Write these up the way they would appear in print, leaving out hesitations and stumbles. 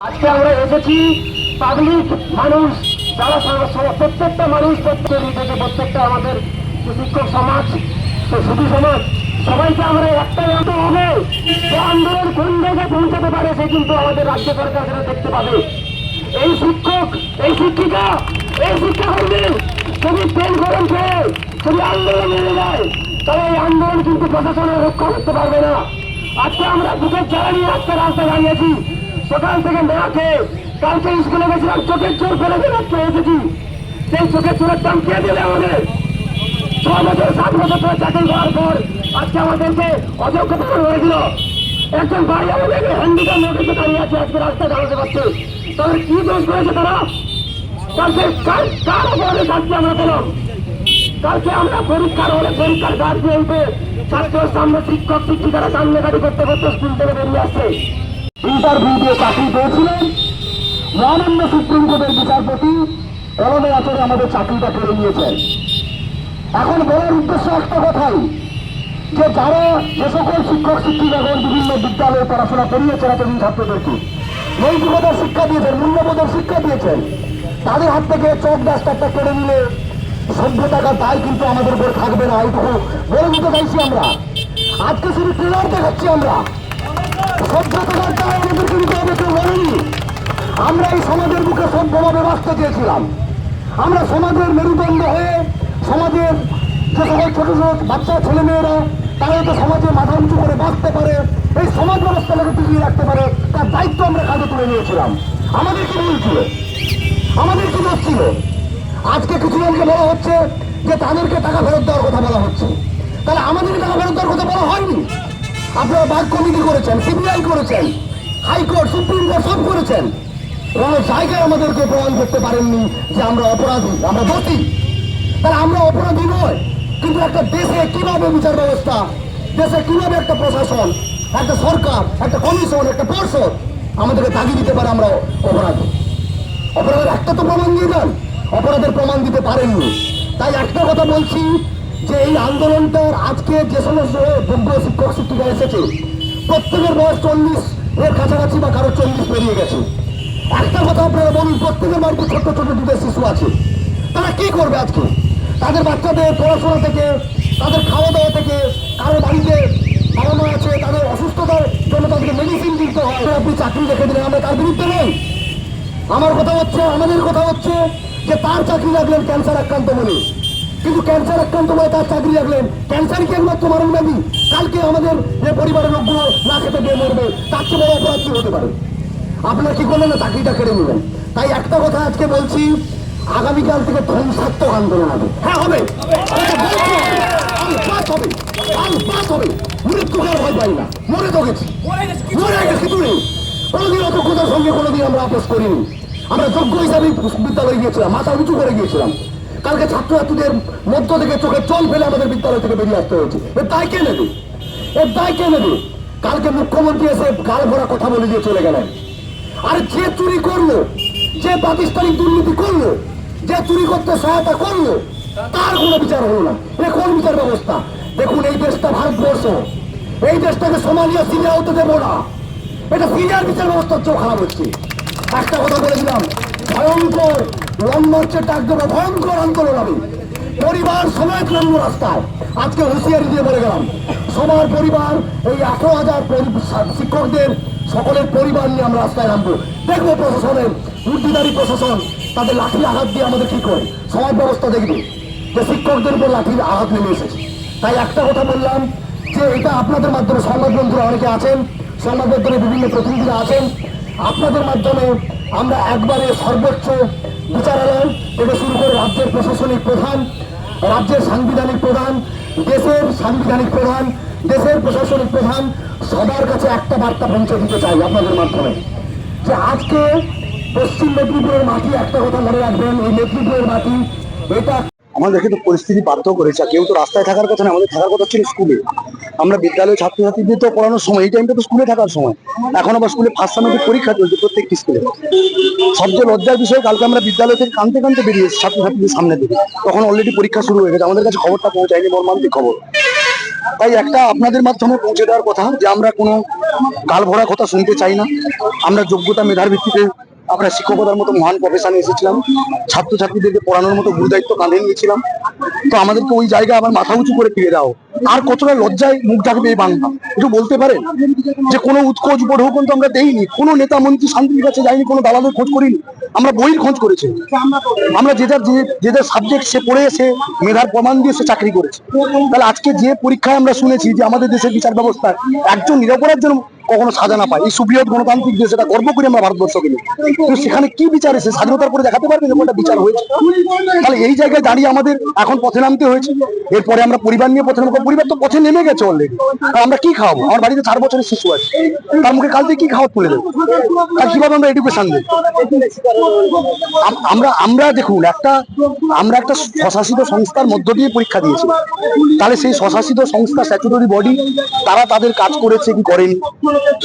আজকে আমরা এসেছি পাবলিক মানুষ যারা প্রত্যেকটা মানুষ প্রত্যেকটা আমাদের শিক্ষক সমাজ শুধু সমাজ সবাইকে আমরা একটাই আনতে হবে যে আন্দোলন কোন জায়গায় পৌঁছাতে পারে সে কিন্তু আমাদের রাজ্য সরকার সেটা দেখতে পাবে। এই শিক্ষক এই শিক্ষিকা এই শিক্ষাকর্মী যদি তেল গরম খেয়ে যদি আন্দোলন নিয়ে যায় তাহলে এই আন্দোলন কিন্তু প্রশাসনের রক্ষা করতে পারবে না। আজকে আমরা বুকের জ্বালা নিয়ে আজকে রাস্তায় দাঁড়িয়েছি, সকাল থেকে না খেয়ে কালকে স্কুলে গেছিলাম, চোখের চোর ফেলে দিয়ে আজকে এসেছি। সেই চোখের চোরের দাম কে দিলে আমাদের? 6 বছর 7 বছর ধরে চাকরি করার পর আজকে আমাদেরকে অযোগ্যতা হয়েছিল। একজন ভাই আমাদেরকে হ্যান্ডিক্যাপ নোটিশে দাঁড়িয়ে আছে, আজকে রাস্তায় দাঁড়াতে পারছে। তাদের কি দোষ করেছে তারা? কালকে কার অপরাধে শাস্তি আমরা পেলাম? কালকে আমরা পরীক্ষার হলে পরীক্ষার গাছ দিয়ে উঠে ছাত্রের সামনে শিক্ষক শিক্ষিকারা কান্নাকাটি করতে করতে স্কুল থেকে বেরিয়ে আসছে। ইন্টারভিউ দিয়ে চাকরি পেয়েছিলেন, মহামান্য সুপ্রিম কোর্টের বিচারপতি এলমে আচরে আমাদের চাকরিটা কেড়ে নিয়েছেন। এখন বলার উদ্দেশ্য একটা কথাই, যে যারা যে সকল শিক্ষক শিক্ষিকাগণ বিভিন্ন বিদ্যালয়ে পড়াশোনা করিয়েছেন এতদিন ছাত্রদেরকে নৈতিকতার শিক্ষা দিয়েছেন, মূল্যবোধের শিক্ষা দিয়েছেন, তাদের হাত থেকে চক ডাস্টারটা কেড়ে নিলে সভ্যতাকার দায় কিন্তু আমাদের উপর থাকবে না। এইটুকু বলে দিতে চাইছি। আমরা আজকে শুধু ট্রেলার দেখাচ্ছি, আমরা সভ্যতাকার দায় আমাদেরকে নিতে হবে, কেউ বলেনি। আমরা এই সমাজের বুকে সভ্যভাবে বাঁচতে চেয়েছিলাম। আমরা সমাজের মেরুদণ্ড হয়ে সমাজের যে সকল ছোট ছোট বাচ্চা ছেলে মেয়েরা তারা তো সমাজে মাথা উঁচু করে বাঁচতে পারে, এই সমাজ ব্যবস্থাটাকে টিকিয়ে রাখতে পারে, তার দায়িত্ব আমরা কাজে তুলে নিয়েছিলাম। আমাদের কি ভুল ছিল? আমাদের কি দোষ ছিল? আজকে কিছুজনকে বলা হচ্ছে যে তাদেরকে টাকা ফেরত দেওয়ার কথা বলা হচ্ছে, তাহলে আমাদের টাকা ফেরত দেওয়ার কথা বলা হয়নি? আপনারা বাদ কমিটি করেছেন, সিবিআই করেছেন, হাইকোর্ট সুপ্রিম কোর্ট সব করেছেন, কোনো জায়গায় আমাদেরকে প্রমাণ করতে পারেননি যে আমরা অপরাধী, আমরা দোষী। তাহলে আমরা অপরাধী নয়, কিন্তু একটা দেশে কিভাবে বিচার ব্যবস্থা, দেশে কিভাবে একটা প্রশাসন, একটা সরকার, একটা কমিশন, একটা পর্ষদ আমাদেরকে দাগি দিতে পারে আমরা অপরাধী? অপরাধের একটা তো প্রমাণ দিয়ে দেন, অপরাধের প্রমাণ দিতে পারেননি। তাই একটা কথা বলছি, যে এই আন্দোলনটার আজকে যে সমস্ত যোগ্য শিক্ষক শিক্ষিকা এসেছে প্রত্যেকের বয়স 40 এর কাছাকাছি বা কারো 40 পেরিয়ে গেছে। একটা কথা আপনারা বলুন, প্রত্যেকের বাড়িতে ছোট্ট ছোট দুটো শিশু আছে, তারা কি করবে আজকে? তাদের বাচ্চাদের পড়াশোনা থেকে, তাদের খাওয়া দাওয়া থেকে, কারো বাড়িতে বাবা মা আছে, তাদের অসুস্থতার জন্য তাদেরকে মেডিসিন দিতে হয়। আপনি চাকরি রেখে দিলেন, আমরা তার বিরুদ্ধে নেই। আমার কথা হচ্ছে, আমাদের কথা হচ্ছে যে তার চাকরি রাখলেন ক্যান্সার আক্রান্ত বলে, কিন্তু ক্যান্সার আক্রান্ত বলে তার চাকরি রাখলেন। ক্যান্সার কি একমাত্র মারণ ব্যাধি? কালকে আমাদের যে পরিবারের লোকগুলো না খেতে গিয়ে মরবে, তার চেয়ে বড় অপরাধ কি হতে পারে? আপনারা কি করলেন না, চাকরিটা কেড়ে নিলেন। তাই একটা কথা আজকে বলছি, আগামীকাল থেকে ধ্বংসাত্মক আন্দোলন হবে। হ্যাঁ হবে, মৃত্যুকে ভয় পাই না, মরে তো গেছি, মরে গেছি দূরে। কোনোদিন অযোগ্যতার সঙ্গে কোনোদিন আমরা আপোষ করিনি। আমরা যোগ্য হিসাবে বিদ্যালয়ে গিয়েছিলাম, মাথা উঁচু করে গিয়েছিলাম। কালকে ছাত্রছাত্রীদের মধ্য থেকে চোখে জল ফেলে আমাদের বিদ্যালয় থেকে বেরিয়ে আসতে হয়েছে। এর দায় কে নেবে? এর দায় কে নেবে? কালকে মুখ্যমন্ত্রী এসে গাল ভরা কথা বলে দিয়ে চলে গেলেন। আর যে চুরি করলো, যে প্রাতিষ্ঠানিক দুর্নীতি করলো, যে চুরি করতে সহায়তা করলো, তার কোনো বিচার হলো না। এ কোন বিচার ব্যবস্থা? দেখুন, এই দেশটা ভারতবর্ষ, এই দেশটাকে সোমালিয়া সিরিয়া হতে দেবো না। এটা সিরিয়ার বিচার ব্যবস্থার চেয়েও খারাপ হচ্ছে। একটা কথা বলে দিলাম, ভয়ঙ্কর লং মার্চের ডাক দেবো, ভয়ঙ্কর আন্দোলন হবে। পরিবার সমেত নামবো রাস্তায়। আজকে হুঁশিয়ারি দিয়ে বলে গেলাম, সবার পরিবার, এই 18,000 শিক্ষকদের সকলের পরিবার নিয়ে আমরা রাস্তায় নামবো। দেখবো প্রশাসনের বুদ্ধিদারী প্রশাসন তাদের লাঠির আঘাত দিয়ে আমাদের কি করে। সমাজ ব্যবস্থা দেখবে যে শিক্ষকদের উপর লাঠির আঘাত নেমে এসেছে। তাই একটা কথা বললাম, যে এটা আপনাদের মাধ্যমে, সংবাদ বন্ধুরা অনেকে আছেন, সংবাদ মাধ্যমে বিভিন্ন প্রতিনিধিরা আছেন, আপনাদের মাধ্যমে আমরা একবারে সর্বোচ্চ বিচারালয় থেকে শুরু করে রাজ্যের প্রশাসনিক প্রধান, রাজ্যের সাংবিধানিক প্রধান, দেশের সাংবিধানিক প্রধান, দেশের প্রশাসনিক প্রধান, সবার কাছে একটা বার্তা পৌঁছে দিতে চাই আপনাদের মাধ্যমে, যে আজকে পশ্চিম মেদিনীপুরের মাটি, একটা কথা মনে রাখবেন, এই মেদিনীপুরের মাটি এটা আমাদেরকে তো পরিস্থিতি বাধ্য করেছে। কেউ তো রাস্তায় থাকার কথা না, আমাদের থাকার কথা ছিল স্কুলে। আমরা বিদ্যালয়ে ছাত্রছাত্রীদের তো পড়ানোর সময়, এই টাইমটা তো স্কুলে থাকার সময়। এখন আবার স্কুলে ফার্স্ট সেমিস্টার পরীক্ষা চলছে প্রত্যেকটি স্কুলে। সবচেয়ে লজ্জার বিষয়, কালকে আমরা বিদ্যালয় থেকে কাঁদতে কাঁদতে বেরিয়েছি ছাত্রছাত্রীদের সামনে থেকে, তখন অলরেডি পরীক্ষা শুরু হয়ে গেছে। আমাদের কাছে খবরটা পৌঁছায়নি, মর্মান্তিক খবর। তাই একটা আপনাদের মাধ্যমে পৌঁছে দেওয়ার কথা যে আমরা কোনো গাল ভরা কথা শুনতে চাই না। আমরা যোগ্যতা মেধার ভিত্তিতে আমরা শিক্ষকতার মতো মহান প্রফেশনে এসেছিলাম, ছাত্রছাত্রীদেরকে পড়ানোর মতো গুরুদায়িত্ব কাঁধে নিয়েছিলাম। তো আমাদেরকে ওই জায়গায় আবার মাথা উঁচু করে ফিরে দাও। আর কতটা লজ্জায় মুখ ঢাকবে এই বাংলা, একটু বলতে পারেন? যে কোনো উৎকোচ উপঢৌকন কিন্তু আমরা দেইনি, কোনো নেতা মন্ত্রী শান্তির কাছে যাইনি, কোনো দালালের খোঁজ করিনি, আমরা বইয়ের খোঁজ করেছি। আমরা যে সাবজেক্ট সে পড়ে সে মেধার প্রমাণ দিয়ে সে চাকরি করেছে। তাহলে আজকে যে পরীক্ষায় আমরা শুনেছি যে আমাদের দেশের বিচার ব্যবস্থায় একজন নিরপরাধ যেন কখনো সাজা না পায়, এই সুবৃহৎ গণতান্ত্রিক দেশ, এটা গর্ব করি আমরা ভারতবর্ষকে নিয়ে। কিন্তু সেখানে কি বিচার এসে স্বাধীনতার পরে দেখাতে পারবে যেমন একটা বিচার হয়েছে? তাহলে এই জায়গায় দাঁড়িয়ে আমাদের এখন পথে নামতে হয়েছে। এরপরে আমরা পরিবার নিয়ে পথে নামবো। পরিবার তো পথে নেমে গেছে অলরেডি। আমরা কি খাওয়াবো? আমার বাড়িতে 4 বছরের শিশু আছে, তার মুখে কাল থেকে কি খাওয়া তুলে দেবো? আর কিভাবে আমরা এডুকেশন দেবো? আমরা দেখুন, আমরা একটা স্বশাসিত সংস্থার মধ্য দিয়ে পরীক্ষা দিয়েছি। তাহলে সেই স্বশাসিত সংস্থা স্ট্যাচুটরি বডি, তারা তাদের কাজ করেছে কি করেনি,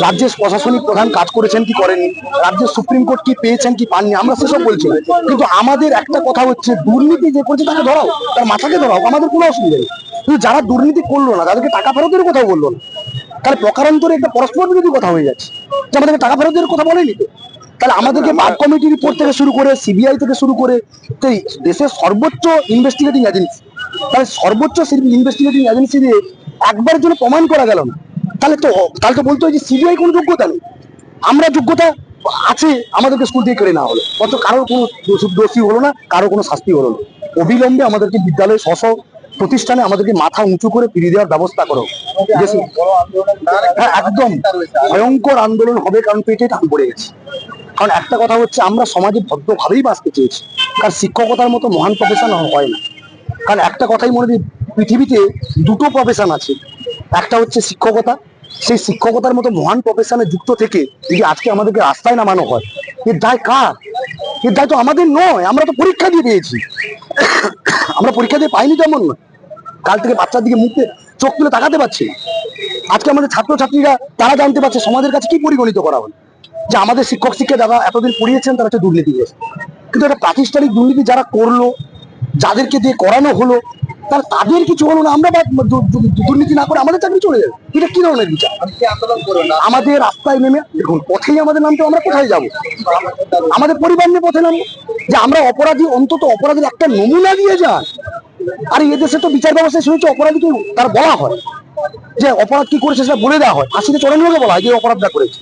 রাজ্যের প্রশাসনিক প্রধান কাজ করেছেন কি করেনি, রাজ্যের সুপ্রিম কোর্ট কি পেয়েছেন কি পাননি, আমরা সেসব বলছি না। কিন্তু আমাদের একটা কথা হচ্ছে, দুর্নীতি যে করছে তাকে ধরাও, তার মাথাকে ধরাও, আমাদের কোনো অসুবিধা নেই। কিন্তু যারা দুর্নীতি করলো না, তাদেরকে টাকা ফেরতের কথাও বললো না, তাহলে প্রকারান্তরে একটা পরস্পর বিরোধী কথা হয়ে যাচ্ছে যে আমাদেরকে টাকা ফেরতের কথা বলেনি তো। তাহলে আমাদেরকে বাদ কমিটি রিপোর্ট থেকে শুরু করে সিবিআই থেকে শুরু করে দেশের সর্বোচ্চ ইনভেস্টিগেটিং এজেন্সি, তাহলে সর্বোচ্চ ইনভেস্টিগেটিং এজেন্সি দিয়ে একবারের জন্য প্রমাণ করা গেল না, তাহলে তো বলতে হয় যে সিবিআই কোনো যোগ্যতা নেই। আমরা যোগ্যতা আছে, আমাদেরকে স্কুল থেকে কেড়ে নেওয়া হলো, অথচ কারোর কোনো দোষী হলো না, কারো কোনো শাস্তি হলো না। অবিলম্বে আমাদেরকে বিদ্যালয়ে প্রতিষ্ঠানে আমাদেরকে মাথা উঁচু করে ফিরিয়ে দেওয়ার ব্যবস্থা করো। হ্যাঁ, একদম ভয়ঙ্কর আন্দোলন হবে, কারণ পেটে টান পড়ে গেছে। কারণ একটা কথা হচ্ছে, আমরা সমাজে ভদ্রভাবেই বাঁচতে চেয়েছি, কারণ শিক্ষকতার মতো মহান প্রফেশন হয় না। কারণ একটা কথাই মনে দিই, পৃথিবীতে দুটো প্রফেশন আছে, একটা হচ্ছে শিক্ষকতা। সেই শিক্ষকতার মতো মহান প্রফেশনে যুক্ত থেকে যদি আজকে আমাদেরকে রাস্তায় নামানো হয়, এর দায় কার? এর দায় তো আমাদের নয়। আমরা তো পরীক্ষা দিয়ে পেয়েছি, আমরা পরীক্ষা দিয়ে পাইনি তেমন নয়। কাল থেকে বাচ্চার দিকে মুখে চোখ তুলে তাকাতে পারছি না। আজকে আমাদের ছাত্রছাত্রীরা তারা জানতে পারছে সমাজের কাছে কি পরিগণিত করা হলো, যে আমাদের শিক্ষক শিক্ষা যারা এতদিন পড়িয়েছেন তারা হচ্ছে দুর্নীতিগ্রস্ত। কিন্তু একটা প্রাতিষ্ঠানিক দুর্নীতি যারা করলো, যাদেরকে দিয়ে করানো হলো, তাদের কিছু হলো না, আমরা দুর্নীতি না করে আমাদের চাকরি চলে যাবে, এটা কি ধরনের বিচার? আমাদের রাস্তায় নেমে দেখুন, পথেই আমাদের নামতে, আমরা কোথায় যাব? আমাদের পরিবার নিয়ে পথে নামবো, যে আমরা অপরাধী, অন্তত অপরাধীর একটা নমুনা দিয়ে যায়। আর এদেশে তো বিচার ব্যবস্থায় শুনেছি অপরাধীকে তার বলা হয়, যে অপরাধ কি করেছে সেটা বলে দেওয়া হয়, ফাঁসিতে চড়ানো লোকে বলা হয় যে অপরাধটা করেছে।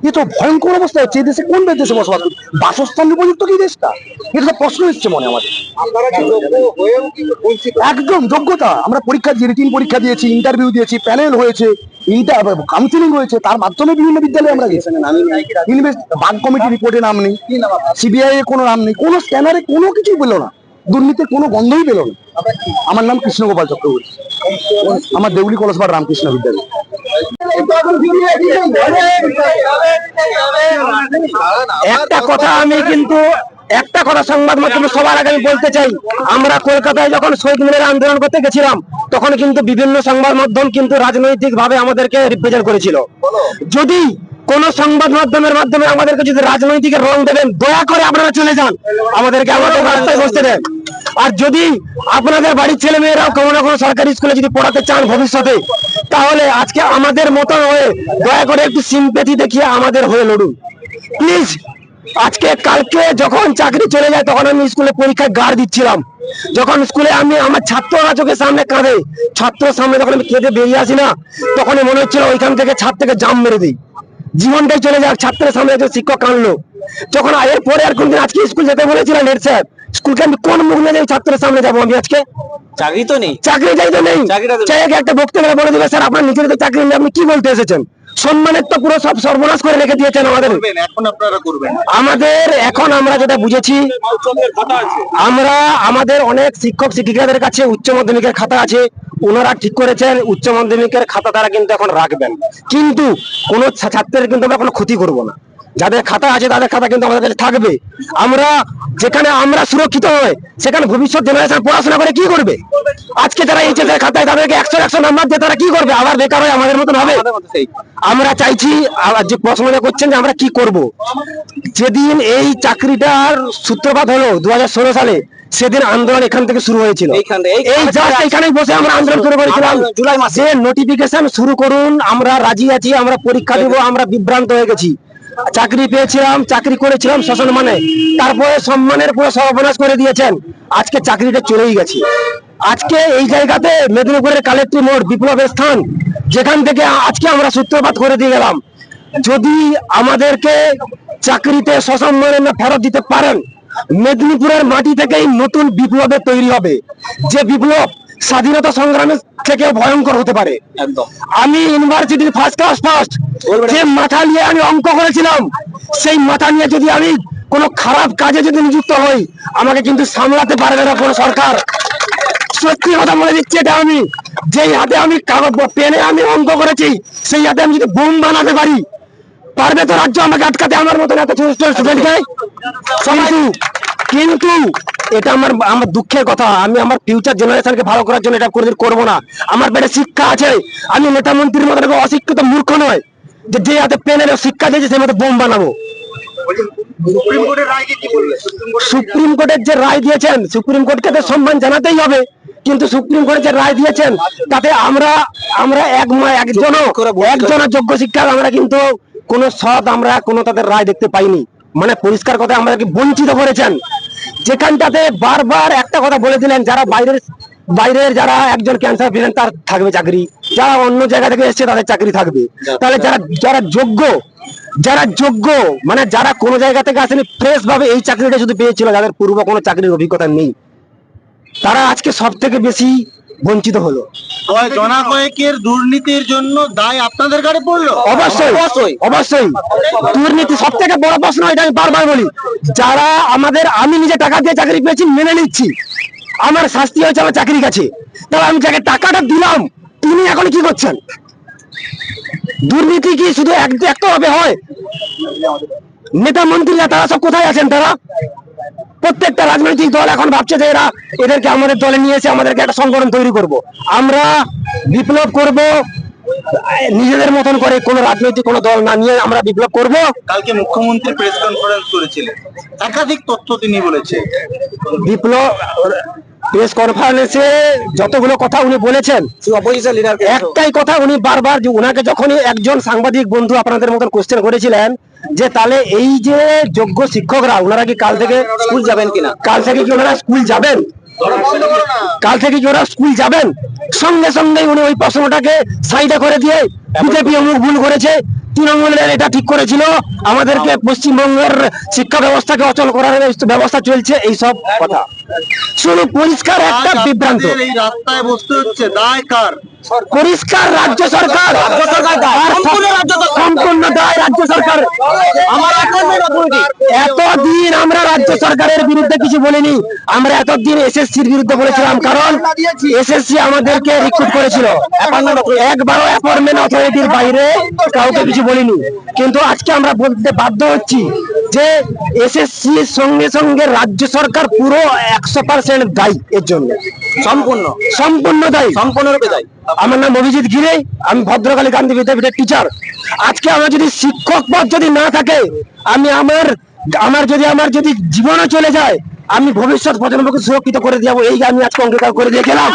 এ তো ভয়ঙ্কর অবস্থা হচ্ছে। এই দেশে কোন দেশে বসবাস করি? বাসস্থান উপযুক্ত কি দেশটা? এটা তো প্রশ্ন এসছে মনে আমাদের। একদম যোগ্যতা, আমরা পরীক্ষা দিয়ে রিটিন পরীক্ষা দিয়েছি, ইন্টারভিউ দিয়েছি, প্যানেল হয়েছে, কাউন্সিলিং হয়েছে, তার মাধ্যমে বিভিন্ন বিদ্যালয়ে আমরা গেছি। বাগ কমিটি রিপোর্টে নাম নেই, সিবিআই এর কোনো নাম নেই, কোনো স্ক্যানারে কোনো কিছুই পেলো না, দুর্নীতির কোনো গন্ধই পেল না। আমার নাম কৃষ্ণগোপাল চক্রবর্তী, আমার দেউলি কলসপাড় রামকৃষ্ণ বিদ্যালয়। একটা কথা আমি কিন্তু একটা কথা সংবাদ মাধ্যমে সবার আগে আমি বলতে চাই, আমরা কলকাতায় যখন শহীদ মিনারে আন্দোলন করতে গেছিলাম, তখন কিন্তু বিভিন্ন সংবাদ মাধ্যম কিন্তু রাজনৈতিক ভাবে আমাদেরকে রিপ্রেজেন্ট করেছিল। যদি কোন সংবাদ মাধ্যমের মাধ্যমে আমাদেরকে যদি রাজনৈতিক রং দেবেন, দয়া করে আপনারা চলে যান, আমাদেরকে আমাদের রাস্তায় বসতে দেন। আর যদি আপনাদের বাড়ির ছেলে মেয়েরাও কোনো না কোনো সরকারি স্কুলে যদি পড়াতে চান ভবিষ্যতে, তাহলে আজকে আমাদের মতো হয়ে দয়া করে একটু সিম্প্যাথি দেখিয়ে আমাদের হয়ে লড়ুন প্লিজ। আজকে কালকে যখন চাকরি চলে যায়, তখন আমি স্কুলে পরীক্ষায় গার্ড দিচ্ছিলাম, যখন স্কুলে আমি আমার ছাত্ররা চোখের সামনে কাঁদে, ছাত্রের সামনে যখন আমি কেঁদে বেরিয়ে আসি না, তখনই মনে হচ্ছিল ওইখান থেকে ছাদ থেকে জাম মেরে দিই, জীবনটাই চলে যাক। ছাত্রের সামনে একজন শিক্ষক কাঁদলো, যখন এরপরে আর কোনদিন আজকে স্কুল যেতে বলেছিলেন হেড স্যার, স্কুলকে আমি কোন মুখ নিয়ে ছাত্রের সামনে যাবো? আমি আজকে চাকরি তো নেই, চাকরি চাই তো নেই, চাই একটা বক্তব্য বলে দিবে স্যার আপনার নিজের তো চাকরি নেই, আপনি কি বলতে এসেছেন? সম্মানের তো পুরো সব সর্বনাশ করে রেখে দিয়েছেন আমাদের। এখন আপনারা করবেন আমাদের এখন আমরা যেটা বুঝেছি, আমরা আমাদের অনেক শিক্ষক শিক্ষিকাদের কাছে উচ্চ মাধ্যমিকের খাতা আছে, ওনারা ঠিক করেছেন উচ্চ মাধ্যমিকের খাতা তারা কিন্তু এখন রাখবেন, কিন্তু কোন ছাত্রের কিন্তু আমরা কোনো ক্ষতি করব না। যাদের খাতা আছে তাদের খাতা কিন্তু আমাদের কাছে থাকবে। আমরা যেখানে আমরা সুরক্ষিত হয়, সেখানে ভবিষ্যৎ জেনারেশন পড়াশোনা করে কি করবে? আজকে যারা এইচএস এর খাতায় তাদেরকে 100 নাম্বার দিয়ে তারা কি করবে? আবার বেকার হয়ে আমাদের মতন হবে। আমরা চাইছি, যে প্রশ্নটা করছেন যে আমরা কি করব, যেদিন এই চাকরিটার সূত্রপাত হলো 2016 সালে, সেদিন আন্দোলন এখান থেকে শুরু হয়েছিল। এই জাস্ট এখানেই বসে আমরা আন্দোলন শুরু করেছিলাম জুলাই মাসে, নোটিফিকেশন শুরু করুন, আমরা রাজি আছি, আমরা পরীক্ষা দেবো, আমরা বিভ্রান্ত হয়ে গেছি। চাকরি পেয়েছিলাম, চাকরি করেছিলাম শাসন মানে, তারপরে সম্মানের পুরো সর্বনাশ করে দিয়েছেন। আজকে চাকরিটা চলেই গেছে। আজকে এই জায়গাতে মেদিনীপুরের কালেক্টর মোড় বিপ্লবের স্থান, যেখান থেকে আজকে আমরা সূত্রপাত করে দিয়ে গেলাম। যদি আমাদেরকে চাকরিতে সসম্মানে না ফেরত দিতে পারেন, মেদিনীপুরের মাটি থেকেই নতুন বিপ্লবের তৈরি হবে, যে বিপ্লব স্বাধীনতা সংগ্রামের থেকে ভয়ঙ্কর হতে পারে। আমি ইউনিভার্সিটির ফার্স্ট ক্লাস ফার্স্ট, যে মাথা নিয়ে আমি অঙ্ক করেছিলাম, সেই মাথা নিয়ে যদি আমি কোনো খারাপ কাজে যদি নিযুক্ত হই, আমাকে কিন্তু সামলাতে পারবে না কোনো সরকার। সত্যি কথা বলে দিচ্ছি, এটা আমি যেই হাতে আমি কাগজ পেনে আমি অঙ্ক করেছি, সেই হাতে আমি যদি বোম বানাতে পারি, পারবে তো রাজ্য আমাকে আটকাতে, আমার মতন এত স্টুডেন্টকে? কিন্তু এটা আমার আমার দুঃখের কথা। আমি আমার ফিউচার জেনারেশনকে ভালো করার জন্য এটা কোনোদিন করবো না। আমার পেটে শিক্ষা আছে, আমি নেতা মন্ত্রীর মতো অশিক্ষিত মূর্খ নয় যে হাতে পেনের শিক্ষা দিয়েছে সেই মতো বোম বানাবো। সুপ্রিম কোর্টের যে রায় দিয়েছেন, সুপ্রিম কোর্টকে তো সম্মান জানাতেই হবে, কিন্তু সুপ্রিম কোর্টের যে রায় দিয়েছেন তাতে আমরা একজন যোগ্য শিক্ষক আমরা কিন্তু কোনো সৎ আমরা কোনো তাদের রায় দেখতে পাইনি। মানে পরিষ্কার কথা আমাদেরকে বঞ্চিত করেছেন। যেখানটাতে বারবার একটা কথা বলে দিলেন, যারা বাইরের যারা একজন ক্যান্সার পেশেন্ট তার থাকবে চাকরি, যারা অন্য জায়গা থেকে এসছে তাদের চাকরি থাকবে। তাহলে যারা যোগ্য মানে যারা কোনো জায়গা থেকে আসেনি, ফ্রেশ ভাবে এই চাকরিটা শুধু পেয়েছিল, যাদের পূর্ব কোনো চাকরির অভিজ্ঞতা নেই, তারা আজকে সব থেকে বেশি বঞ্চিত হলো। জনকয়েকের দুর্নীতির জন্য দায় আপনাদের ঘাড়ে পড়লো? অবশ্যই অবশ্যই। দুর্নীতি সব থেকে বড় প্রশ্ন, এটা আমি বারবার বলি। যারা আমি নিজে টাকা দিয়ে চাকরি পেয়েছি, মেনে নিচ্ছি, আমার শাস্তি হয়েছে আমার চাকরি গেছে, তাহলে আমি যাকে টাকাটা দিলাম তিনি এখন কি করছেন? দুর্নীতি কি শুধু একটা ভাবে হয়? নেতা মন্ত্রীরা তারা সব কোথায় আছেন? তারা প্রত্যেকটা রাজনৈতিক দল এখন ভাবছে যে এদেরকে আমাদের দলে নিয়ে এসে আমাদেরকে একটা সংগঠন তৈরি করব, আমরা বিপ্লব করব নিজেদের মতন করে, কোন রাজনৈতিক কোন দল না নিয়ে আমরা বিপ্লব করব। কালকে মুখ্যমন্ত্রী প্রেস কনফারেন্স করেছিলেন, একাধিক তথ্য তিনি বলেছেন। বিপ্লব প্রেস কনফারেন্সে যতগুলো কথা উনি বলেছেন, একটাই কথা উনি বারবার, যে উনাকে যখনই একজন সাংবাদিক বন্ধু আপনাদের মতন কোশ্চেন করেছিলেন যে তাহলে এই যে যোগ্য শিক্ষকরা ওনারা কি কাল থেকে স্কুল যাবেন কিনা, কাল থেকে কি ওনারা স্কুল যাবেন, কাল থেকে কি ওরা স্কুল যাবেন, সঙ্গে সঙ্গে উনি ওই প্রশ্নটাকে সাইডে করে দিয়ে বিজেপি অমুক ভুল করেছে, তৃণমূলের এটা ঠিক করেছিল, আমাদেরকে পশ্চিমবঙ্গের শিক্ষা ব্যবস্থাকে অচল করার ব্যবস্থা চলছে, এই সব কথা শুধু পরিষ্কার একটা বিভ্রান্ত। এই রাস্তায় বসতে হচ্ছে, দায় কার? পরিষ্কার রাজ্য সরকার, সম্পূর্ণ দায় রাজ্য সরকার। এতদিন আমরা রাজ্য সরকারের বিরুদ্ধে কিছু বলিনি, আমরা এতদিন এসএসসির বিরুদ্ধে বলেছিলাম, কারণ এসএসসি আমাদেরকে রিক্রুট করেছিল, একবারও অ্যাপয়েন্টমেন্ট অথরিটির বাইরে কাউকে কিছু বলিনি। কিন্তু আজকে আমরা বলতে বাধ্য হচ্ছি যে এসএসসির সঙ্গে সঙ্গে রাজ্য সরকার পুরো 100% দায়ী এর জন্য, সম্পূর্ণ দায়ী, সম্পূর্ণরূপে দায়ী। আমার নাম অভিজিৎ গিরে, আমি ভদ্রকালী গান্ধী বিদ্যাপীঠের টিচার। আজকে আমার যদি শিক্ষক পদ যদি না থাকে, আমি আমার যদি জীবনও চলে যায়, আমি ভবিষ্যৎ প্রজন্মকে সুরক্ষিত করে দেবো, এই আমি আজকে অঙ্গীকার করে দিয়ে গেলাম।